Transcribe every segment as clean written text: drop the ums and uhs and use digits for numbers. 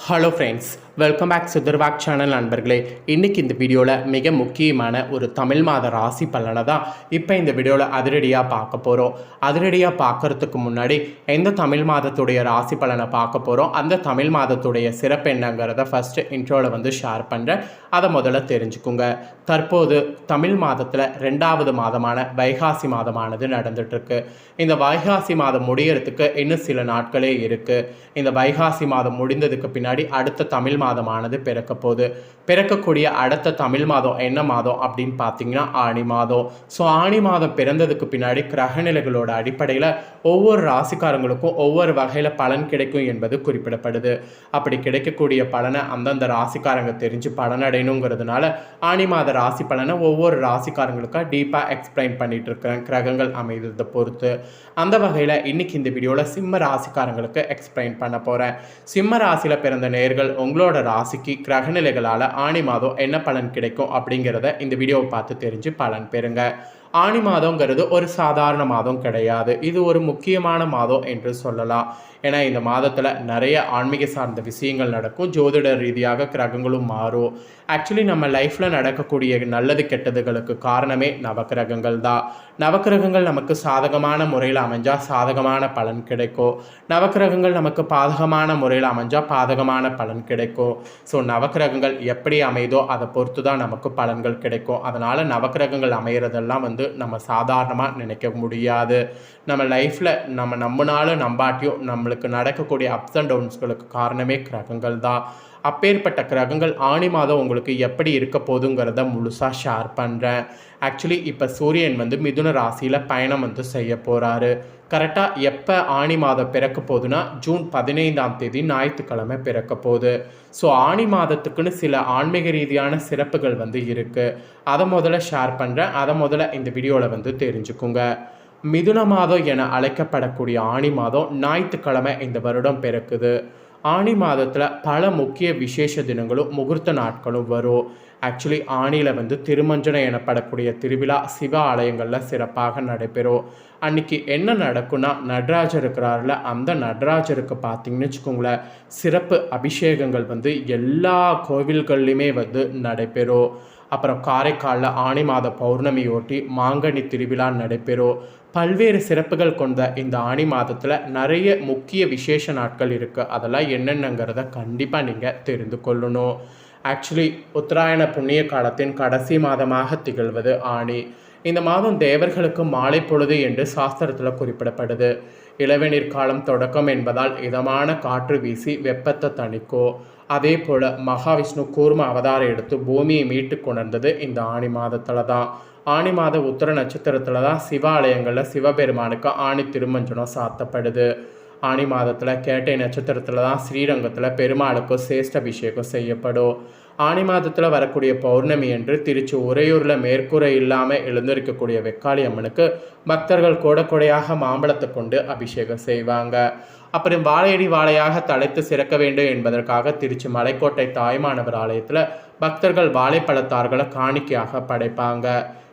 Hello friends, welcome back சுதர்வாக் channel நண்பர்களே. இன்றைக்கி இந்த வீடியோவில் மிக முக்கியமான ஒரு தமிழ் மாத ராசி பலனை தான் இப்போ இந்த வீடியோவில் அதிரடியாக பார்க்க போகிறோம். அதிரடியாக பார்க்குறதுக்கு முன்னாடி எந்த தமிழ் மாதத்துடைய ராசி பலனை பார்க்க போகிறோம், அந்த தமிழ் மாதத்துடைய சிறப்பு என்னங்கிறத ஃபஸ்ட்டு இன்ட்ரோவில் ஷேர் பண்ணுறேன். அதை முதல்ல தெரிஞ்சுக்குங்க. தற்போது தமிழ் மாதத்தில் 2வது மாதமான வைகாசி மாதமானது நடந்துகிட்ருக்கு. இந்த வைகாசி மாதம் முடியறதுக்கு இன்னும் சில நாட்களே இருக்குது. இந்த வைகாசி மாதம் முடிந்ததுக்கு பின்னாடி அடுத்த தமிழ் மாதமானது பிறக்க போகுது. பிறக்கக்கூடிய அடுத்த தமிழ் மாதம் என்ன மாதம் அப்படின்னு பார்த்தீங்கன்னா ஆணி மாதம். ஸோ ஆணி மாதம் பிறந்ததுக்கு பின்னாடி கிரகநிலைகளோட அடிப்படையில் ஒவ்வொரு ராசிக்காரங்களுக்கும் ஒவ்வொரு வகையில் பலன் கிடைக்கும் என்பது குறிப்பிடப்படுது. அப்படி கிடைக்கக்கூடிய பலனை அந்தந்த ராசிக்காரங்க தெரிஞ்சு பலனடையணுங்கிறதுனால ஆணி மாத ராசி பலனை ஒவ்வொரு ராசிக்காரங்களுக்காக டீப்பாக எக்ஸ்பிளைன் பண்ணிட்டு இருக்கிறேன், கிரகங்கள் அமைததை பொறுத்து. அந்த வகையில் இன்னைக்கு இந்த வீடியோவில் சிம்ம ராசிக்காரங்களுக்கு எக்ஸ்பிளைன் பண்ண போகிறேன். சிம்ம ராசியில் பிறந்த நேயர்கள் உங்களோட ராசிக்கு கிரகநிலைகளால் ஆணி மாதம் என்ன பலன் கிடைக்கும் அப்படிங்கிறத இந்த வீடியோவை பார்த்து தெரிஞ்சு பலன் பெறுங்க. ஆணி மாதங்கிறது ஒரு சாதாரண மாதம் கிடையாது. இது ஒரு முக்கியமான மாதம் என்று சொல்லலாம். ஏன்னா இந்த மாதத்தில் நிறைய ஆன்மீக சார்ந்த விஷயங்கள் நடக்கும். ஜோதிட ரீதியாக கிரகங்களும் மாறும். ஆக்சுவலி நம்ம லைஃப்பில் நடக்கக்கூடிய நல்லது கெட்டதுகளுக்கு காரணமே நவக்கிரகங்கள் தான். நவக்கிரகங்கள் நமக்கு சாதகமான முறையில் அமைஞ்சால் சாதகமான பலன் கிடைக்கும். நவக்கிரகங்கள் நமக்கு பாதகமான முறையில் அமைஞ்சால் பாதகமான பலன் கிடைக்கும். ஸோ நவக்கிரகங்கள் எப்படி அமைதோ அதை பொறுத்து தான் நமக்கு பலன்கள் கிடைக்கும். அதனால் நவக்கிரகங்கள் அமைகிறதெல்லாம் நம்ம சாதாரணமாக நினைக்க முடியாது. நம்ம லைஃப்பில் நம்ம நம்பினாலும் நம்பாட்டியும் நம்மளுக்கு நடக்கக்கூடிய அப்ஸ் அண்ட் டவுன்ஸ்களுக்கு காரணமே கிரகங்கள் தான். அப்பேற்பட்ட கிரகங்கள் ஆணி மாதம் உங்களுக்கு எப்படி இருக்க போதுங்கிறத முழுசாக ஷேர் பண்ணுறேன். ஆக்சுவலி இப்போ சூரியன் மிதுன ராசியில் பயணம் செய்ய போகிறாரு. கரெக்டாக எப்போ ஆணி மாதம் பிறக்க போகுதுன்னா ஜூன் 15ஆம் தேதி ஞாயிற்றுக்கிழமை பிறக்க போகுது. ஸோ ஆணி மாதத்துக்குன்னு சில ஆன்மீக ரீதியான சிறப்புகள் இருக்குது. அதை முதல்ல ஷேர் பண்ணுறேன். அதை முதல்ல இந்த வீடியோவில் தெரிஞ்சுக்குங்க. மிதுன மாதம் என அழைக்கப்படக்கூடிய ஆணி மாதம் ஞாயிற்றுக்கிழமை இந்த வருடம் பிறக்குது. ஆணி மாதத்தில் பல முக்கிய விசேஷ தினங்களும் முகூர்த்த நாட்களும் வரும். ஆக்சுவலி ஆணியில் திருமஞ்சனம் எனப்படக்கூடிய திருவிழா சிவ ஆலயங்களில் சிறப்பாக நடைபெறும். அன்றைக்கி என்ன நடக்கும்னா, நடராஜர் இருக்கிறாரில் அந்த நடராஜருக்கு பார்த்திங்கன்னு வச்சுக்கோங்களேன், சிறப்பு அபிஷேகங்கள் எல்லா கோவில்கள்லையுமே நடைபெறும். அப்புறம் காரைக்காலில் ஆணி மாத பௌர்ணமியொட்டி மாங்கனி திருவிழா நடைபெறும். பல்வேறு சிறப்புகள் கொண்ட இந்த ஆணி மாதத்தில் நிறைய முக்கிய விசேஷ நாட்கள் இருக்குது. அதெல்லாம் என்னென்னங்கிறத கண்டிப்பாக நீங்கள் தெரிந்து கொள்ளணும். ஆக்சுவலி உத்தராயண புண்ணிய காலத்தின் கடைசி மாதமாக திகழ்வது ஆணி. இந்த மாதம் தேவர்களுக்கு மாலை பொழுது என்று சாஸ்திரத்தில் குறிப்பிடப்படுது. இளவேநீர் காலம் தொடக்கம் என்பதால் இதமான காற்று வீசி வெப்பத்தை தணிக்கும். அதே போல் மகாவிஷ்ணு கூர்ம அவதாரம் எடுத்து பூமியை மீட்டு கொணர்ந்தது இந்த ஆணி மாதத்தில் தான். ஆணி மாத உத்தர நட்சத்திரத்தில் தான் சிவாலயங்களில் சிவபெருமானுக்கு ஆணி திருமஞ்சனம் சாத்தப்படுது. ஆணி மாதத்தில் கேட்டை நட்சத்திரத்தில் தான் ஸ்ரீரங்கத்தில் பெருமாளுக்கு சேஷ்ட அபிஷேகம் செய்யப்படும். ஆணி மாதத்தில் வரக்கூடிய பௌர்ணமி என்று திருச்சி உறையூரில் மேற்கூரை இல்லாமல் எழுந்திருக்கக்கூடிய வெக்காளி அம்மனுக்கு பக்தர்கள் கொடையாக மாம்பழத்தை கொண்டு அபிஷேகம் செய்வாங்க. அப்புறம் வாழையடி வாழையாக தலைத்து சிறக்க வேண்டும் என்பதற்காக திருச்சி மலைக்கோட்டை தாய்மானவர் ஆலயத்தில் பக்தர்கள் வாழைப்பழத்தார்களை காணிக்கையாக படைப்பாங்க.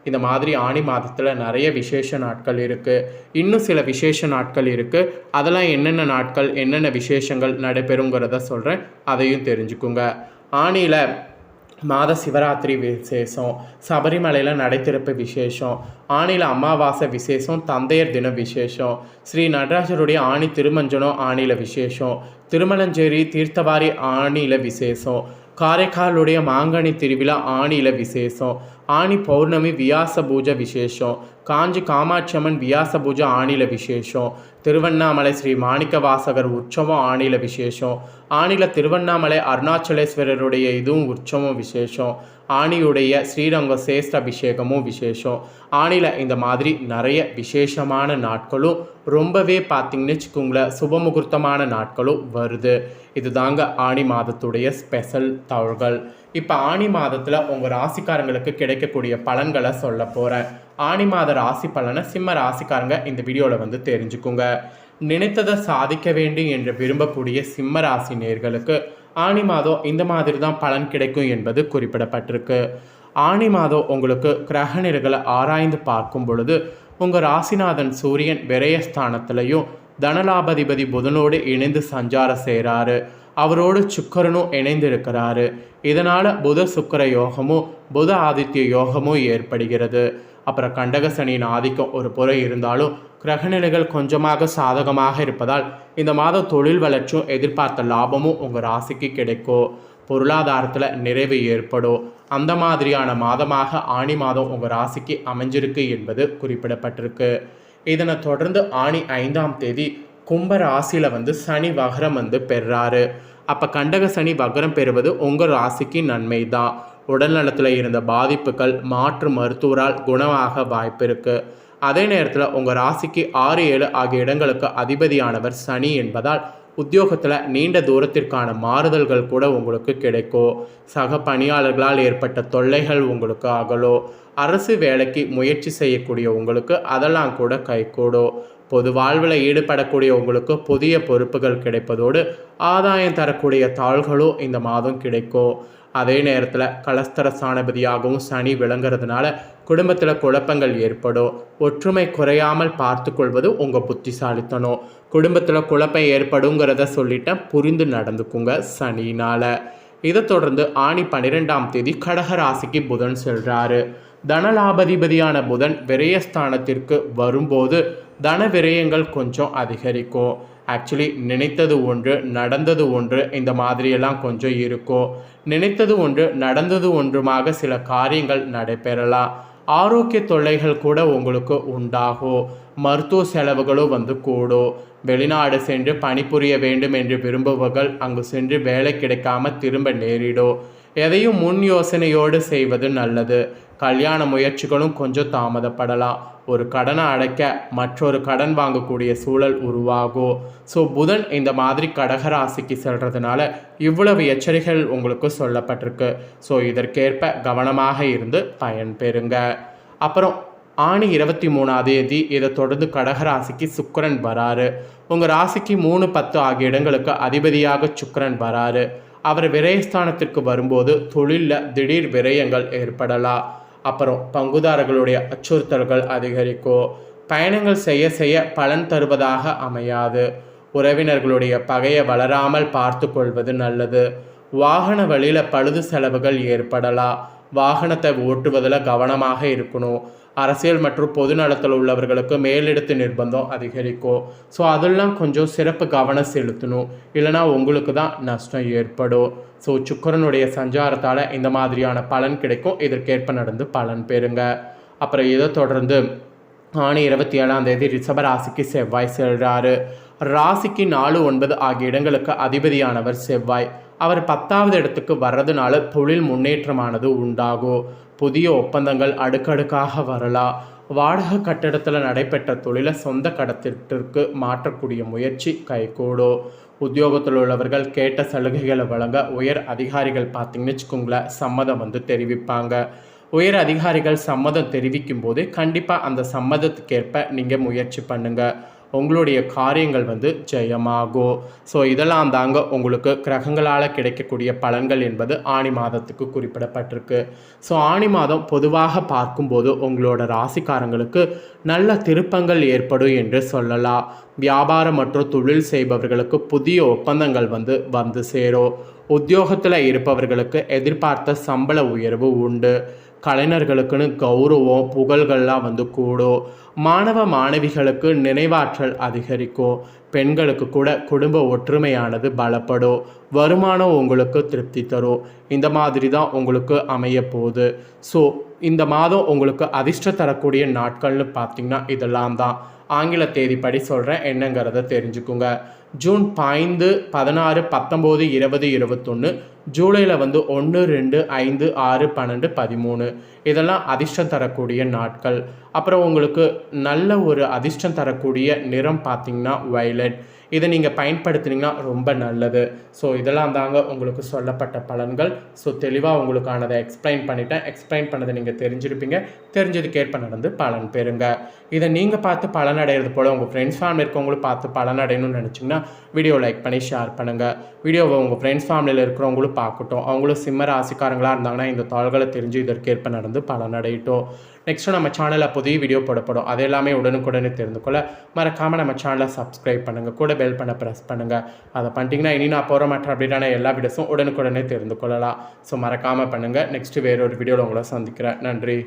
இந்த மாதிரி ஆணி மாதத்தில் நிறைய விசேஷ நாட்கள் இருக்குது. இன்னும் சில விசேஷ நாட்கள் இருக்குது. அதெல்லாம் என்னென்ன நாட்கள், என்னென்ன விசேஷங்கள் நடைபெறுங்கிறத சொல்கிறேன், அதையும் தெரிஞ்சுக்குங்க. ஆணியில் மாத சிவராத்திரி விசேஷம், சபரிமலையில் நடைத்திறப்பு விசேஷம், ஆணியில் அமாவாசை விசேஷம், தந்தையர் தின விசேஷம், ஸ்ரீ நடராஜருடைய ஆணி திருமஞ்சனம் ஆணியில் விசேஷம், திருமலஞ்சேரி தீர்த்தவாரி ஆணியில் விசேஷம், காரைக்காலுடைய மாங்கனி திருவிழா ஆணியில் விசேஷம், ஆணி பௌர்ணமி வியாச பூஜை விசேஷம், காஞ்சி காமாட்சியம்மன் வியாச பூஜை ஆணியில் விசேஷம், திருவண்ணாமலை ஸ்ரீ மாணிக்க வாசகர் உற்சவம் ஆணியில் விசேஷம், ஆணியில் திருவண்ணாமலை அருணாச்சலேஸ்வரருடைய இதுவும் உற்சவம் விசேஷம், ஆணியுடைய ஸ்ரீரங்க சேஷ்ட அபிஷேகமும் விசேஷம். ஆணியில் இந்த மாதிரி நிறைய விசேஷமான நாட்களும் ரொம்பவே பார்த்திங்கன்னு வச்சுக்கோங்களேன் சுபமுகூர்த்தமான நாட்களும் வருது. இது தாங்க ஆணி மாதத்துடைய ஸ்பெஷல் தகவல்கள். இப்போ ஆணி மாதத்தில் உங்கள் ராசிக்காரங்களுக்கு கிடைக்கக்கூடிய பலன்களை சொல்ல போகிறேன். ஆணி மாத ராசி பலனை சிம்ம ராசிக்காரங்க இந்த வீடியோவில் தெரிஞ்சுக்குங்க. நினைத்ததை சாதிக்க வேண்டும் என்று விரும்பக்கூடிய சிம்ம ராசி நேயர்களுக்கு ஆணி மாதம் இந்த மாதிரி தான் பலன் கிடைக்கும் என்பது குறிப்பிடப்பட்டிருக்கு. ஆணி மாதம் உங்களுக்கு கிரகநிலைகளை ஆராய்ந்து பார்க்கும் பொழுது உங்கள் ராசிநாதன் சூரியன் விரயஸ்தானத்திலையும் தனலாபதிபதி புதனோடு இணைந்து சஞ்சாரம் செய்கிறாரு. அவரோடு சுக்கிரனும் இணைந்திருக்கிறாரு. இதனால் புத சுக்கிர யோகமும் புத ஆதித்ய யோகமும் ஏற்படுகிறது. அப்புறம் கண்டக சனியின் ஆதிக்கம் ஒரு புறை இருந்தாலும் கிரகநிலைகள் கொஞ்சமாக சாதகமாக இருப்பதால் இந்த மாதம் தொழில் வளர்ச்சியும் எதிர்பார்த்த லாபமும் உங்கள் ராசிக்கு கிடைக்கும். பொருளாதாரத்தில் நிறைவு ஏற்படும். அந்த மாதிரியான மாதமாக ஆணி மாதம் உங்கள் ராசிக்கு அமைஞ்சிருக்கு என்பது குறிப்பிடப்பட்டிருக்கு. இதனை தொடர்ந்து ஆணி 5ஆம் தேதி கும்ப ராசியில் சனி வகரம் பெறுறாரு. அப்போ கண்டக சனி வகரம் பெறுவது உங்கள் ராசிக்கு நன்மை தான். உடல் நலத்தில் இருந்த பாதிப்புகள் மாற்று மருத்துவரால் குணமாக வாய்ப்பு இருக்குது. அதே நேரத்தில் உங்கள் ராசிக்கு 6, 7 ஆகிய இடங்களுக்கு அதிபதியானவர் சனி என்பதால் உத்தியோகத்தில் நீண்ட தூரத்திற்கான மாறுதல்கள் கூட உங்களுக்கு கிடைக்கும். சக பணியாளர்களால் ஏற்பட்ட தொல்லைகள் உங்களுக்கு அகலும். அரசு வேலைக்கு முயற்சி செய்யக்கூடிய உங்களுக்கு அதெல்லாம் கூட கைகூடும். பொது வாழ்வில் ஈடுபடக்கூடிய உங்களுக்கு புதிய பொறுப்புகள் கிடைப்பதோடு ஆதாயம் தரக்கூடிய தாள்களும் இந்த மாதம் கிடைக்கும். அதே நேரத்தில் கலஸ்தர சாணபதியாகவும் சனி விளங்குறதுனால குடும்பத்தில் குழப்பங்கள் ஏற்படும். ஒற்றுமை குறையாமல் பார்த்து கொள்வது உங்கள் புத்திசாலித்தனம். குடும்பத்தில் குழப்பம் ஏற்படுங்கிறத சொல்லிட்டேன், புரிந்து நடந்துக்குங்க சனினால். இதை தொடர்ந்து ஆணி 12ஆம் தேதி கடக ராசிக்கு புதன் செல்கிறாரு. தனலாபதிபதியான புதன் விரயஸ்தானத்திற்கு வரும்போது தன விரயங்கள் கொஞ்சம் அதிகரிக்கும். ஆக்சுவலி நினைத்தது ஒன்று நடந்தது ஒன்று இந்த மாதிரியெல்லாம் கொஞ்சம் இருக்கும். நினைத்தது ஒன்று நடந்தது ஒன்றுமாக சில காரியங்கள் நடைபெறலாம். ஆரோக்கிய தொல்லைகள் கூட உங்களுக்கு உண்டாகும். மருத்துவ செலவுகளும் கூடும். வெளிநாடு சென்று பணிபுரிய வேண்டும் என்று விரும்புபவர்கள் அங்கு சென்று வேலை கிடைக்காம திரும்ப நேரிடும். எதையும் முன் யோசனையோடு செய்வது நல்லது. கல்யாண முயற்சிகளும் கொஞ்சம் தாமதப்படலாம். ஒரு கடனை அடைக்க மற்றொரு கடன் வாங்கக்கூடிய சூழல் உருவாகும். ஸோ புதன் இந்த மாதிரி கடகராசிக்கு செல்றதுனால இவ்வளவு எச்சரிக்கைகள் உங்களுக்கு சொல்லப்பட்டிருக்கு. ஸோ இதற்கேற்ப கவனமாக இருந்து பயன்பெறுங்க. அப்புறம் ஆணி 23ஆம் தேதி இதை தொடர்ந்து கடகராசிக்கு சுக்கிரன் வராரு. உங்கள் ராசிக்கு 3, 10 ஆகிய இடங்களுக்கு அதிபதியாக சுக்கிரன் வராரு. அவர் விரயஸ்தானத்திற்கு வரும்போது தொழிலில் திடீர் விரயங்கள் ஏற்படலாம். அப்புறம் பங்குதாரர்களுடைய அச்சுறுத்தல்கள் அதிகரிக்கும். பயணங்கள் செய்ய செய்ய பலன் தருவதாக அமையாது. உறவினர்களுடைய பகையை வளராமல் பார்த்து கொள்வது நல்லது. வாகன வழியில் பழுது செலவுகள் ஏற்படலாம். வாகனத்தை ஓட்டுவதில் கவனமாக இருக்கணும். அரசியல் மற்றும் பொது நலத்தில் உள்ளவர்களுக்கு மேலிடத்து நிர்பந்தம் அதிகரிக்கும். ஸோ அதெல்லாம் கொஞ்சம் சிறப்பு கவனம் செலுத்தணும், இல்லைனா உங்களுக்கு தான் நஷ்டம் ஏற்படும். ஸோ சுக்கிரனுடைய சஞ்சாரத்தால் இந்த மாதிரியான பலன் கிடைக்கும். இதற்கேற்ப நடந்து பலன் பெறுங்க. அப்புறம் இதை தொடர்ந்து ஆணி 27ஆம் தேதி ரிஷப ராசிக்கு செவ்வாய் செல்கிறாரு. ராசிக்கு 4, 9 ஆகிய இடங்களுக்கு அதிபதியானவர் செவ்வாய். அவர் 10வது இடத்துக்கு வர்றதுனால தொழில் முன்னேற்றமானது உண்டாகும். புதிய ஒப்பந்தங்கள் அடுக்கடுக்காக வரலாம். வாடகை கட்டிடத்தில் நடைபெற்ற தொழிலை சொந்த கடத்திற்கு மாற்றக்கூடிய முயற்சி கைகூடும். உத்தியோகத்தில் உள்ளவர்கள் கேட்ட சலுகைகளை வழங்க உயர் அதிகாரிகள் பார்த்திங்கன்னு வச்சுக்கோங்களேன் சம்மதம் தெரிவிப்பாங்க. உயர் அதிகாரிகள் சம்மதம் தெரிவிக்கும் போது கண்டிப்பாக அந்த சம்மதத்துக்கேற்ப நீங்கள் முயற்சி பண்ணுங்கள். உங்களுடைய காரியங்கள் ஜெயமாகும். ஸோ இதெல்லாம் தாங்க உங்களுக்கு கிரகங்களால் கிடைக்கக்கூடிய பலன்கள் என்பது ஆணி மாதத்துக்கு குறிப்பிடப்பட்டிருக்கு. ஸோ ஆணி மாதம் பொதுவாக பார்க்கும்போது உங்களோட ராசிக்காரங்களுக்கு நல்ல திருப்பங்கள் ஏற்படும் என்று சொல்லலாம். வியாபாரம் மற்றும் தொழில் செய்பவர்களுக்கு புதிய ஒப்பந்தங்கள் வந்து சேரும். உத்தியோகத்தில் இருப்பவர்களுக்கு எதிர்பார்த்த சம்பள உயர்வு உண்டு. கலைஞர்களுக்குன்னு கௌரவம் புகழ்கள்லாம் கூடும். மாணவ மாணவிகளுக்கு நினைவாற்றல் அதிகரிக்கும். பெண்களுக்கு கூட குடும்ப ஒற்றுமையானது பலப்படும். வருமானம் உங்களுக்கு திருப்தி தரும். இந்த மாதிரி தான் உங்களுக்கு அமைய போகுது. ஸோ இந்த மாதம் உங்களுக்கு அதிர்ஷ்டம் தரக்கூடிய நாட்கள்னு பார்த்திங்கன்னா இதெல்லாம் தான். ஆங்கில தேதிப்படி சொல்கிறேன், என்னங்கிறத தெரிஞ்சுக்குங்க. ஜூன் 5, 16, 19, 20, 21, ஜூலையில் 1, 2, 5, 6, 12, 13 இதெல்லாம் அதிர்ஷ்டம் தரக்கூடிய நாட்கள். அப்புறம் உங்களுக்கு நல்ல ஒரு அதிர்ஷ்டம் தரக்கூடிய நிறம் பார்த்திங்கன்னா வயலட். இதை நீங்கள் பயன்படுத்தினீங்கன்னா ரொம்ப நல்லது. ஸோ இதெல்லாம் தாங்க உங்களுக்கு சொல்லப்பட்ட பலன்கள். ஸோ தெளிவாக உங்களுக்கானதை எக்ஸ்பிளைன் பண்ணிட்டேன். எக்ஸ்பிளைன் பண்ணதை நீங்கள் தெரிஞ்சிருப்பீங்க. தெரிஞ்சதுக்கேற்ப நடந்து பலன் பெறுங்க. இதை நீங்கள் பார்த்து பலன் அடைகிறது போல் உங்கள் ஃப்ரெண்ட்ஸ் ஃபேமிலி இருக்கவங்களும் பார்த்து பலன் அடையணும்னு நினச்சிங்கன்னா வீடியோ லைக் பண்ணி ஷேர் பண்ணுங்கள். வீடியோவை உங்கள் ஃப்ரெண்ட்ஸ் ஃபேமிலியில் இருக்கிறவங்களும் பார்க்கட்டும். அவங்களும் சிம்ம ராசிக்காரங்களாக இருந்தாங்கன்னா இந்த தாள்களை தெரிஞ்சு இதற்கேற்ப நடந்து பலன் அடையட்டும். நெக்ஸ்ட்டு நம்ம சேனலில் புதிய வீடியோ போடப்படும் அது எல்லாமே உடனுக்குடனே தெரிந்து கொள்ள மறக்காமல் நம்ம சேனலை சப்ஸ்கிரைப் பண்ணுங்கள், கூட பெல் பண்ண ப்ரெஸ் பண்ணுங்கள். அதை பண்ணிட்டீங்கன்னா இனி நான் போகிற மற்ற அப்படின்னா எல்லா வீடியோஸும் உடனுக்குடனே தெரிந்து கொள்ளலாம். ஸோ மறக்காமல் பண்ணுங்கள். நெக்ஸ்ட்டு வேறொரு வீடியோவில் உங்களை சந்திக்கிறேன். நன்றி.